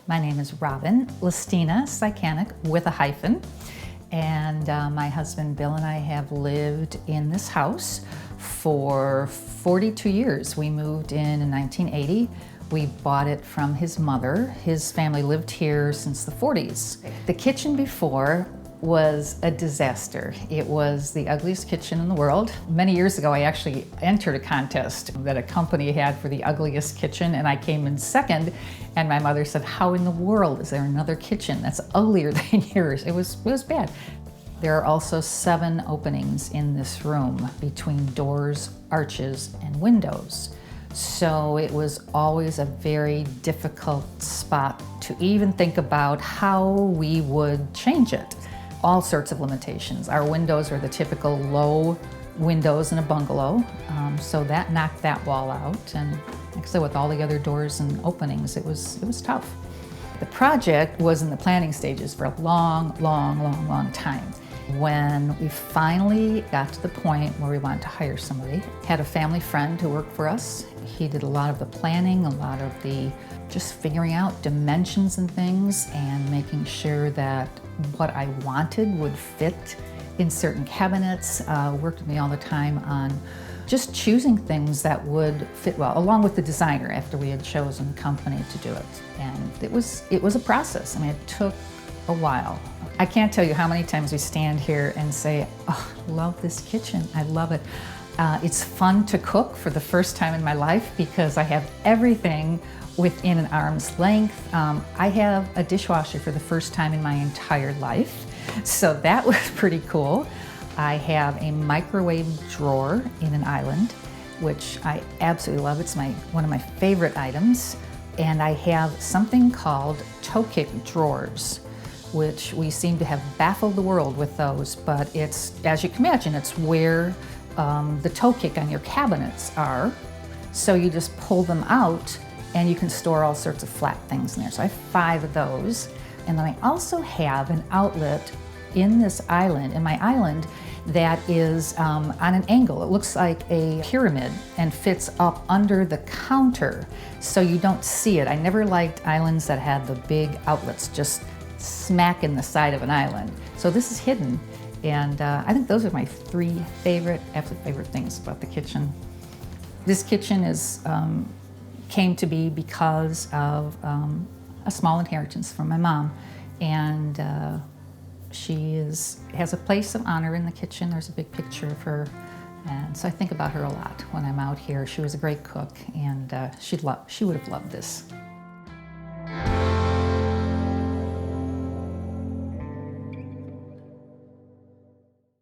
My name is Robin Lestina-Cikanek with a hyphen. And my husband Bill and I have lived in this house for 42 years. We moved in 1980. We bought it from his mother. His family lived here since the 40s. The kitchen before was a disaster. It was the ugliest kitchen in the world. Many years ago, I actually entered a contest that a company had for the ugliest kitchen, and I came in second. And my mother said, "How in the world is there another kitchen that's uglier than yours?" It was bad. There are also 7 openings in this room between doors, arches, and windows. So it was always a very difficult spot to even think about how we would change it. All sorts of limitations. Our windows are the typical low windows in a bungalow, so that knocked that wall out. And like I said, with all the other doors and openings, it was tough. The project was in the planning stages for a long time. When we finally got to the point where we wanted to hire somebody, had a family friend who worked for us. He did a lot of the planning, a lot of the just figuring out dimensions and things and making sure that what I wanted would fit in certain cabinets. Worked with me all the time on just choosing things that would fit well, along with the designer after we had chosen the company to do it. And it was a process. I mean, it took a while. I can't tell you how many times we stand here and say, "Oh, I love this kitchen, I love it." It's fun to cook for the first time in my life because I have everything within an arm's length. I have a dishwasher for the first time in my entire life, so that was pretty cool. I have a microwave drawer in an island, which I absolutely love. It's one of my favorite items. And I have something called toe kick drawers, which we seem to have baffled the world with those, but it's, as you can imagine, it's where the toe kick on your cabinets are. So you just pull them out and you can store all sorts of flat things in there. So I have 5 of those. And then I also have an outlet in this island, in my island, that is on an angle. It looks like a pyramid and fits up under the counter, so you don't see it. I never liked islands that had the big outlets just smack in the side of an island. So this is hidden, and I think those are my 3 absolute favorite things about the kitchen. This kitchen came to be because of a small inheritance from my mom, and she has a place of honor in the kitchen. There's a big picture of her, and so I think about her a lot when I'm out here. She was a great cook, and she would have loved this.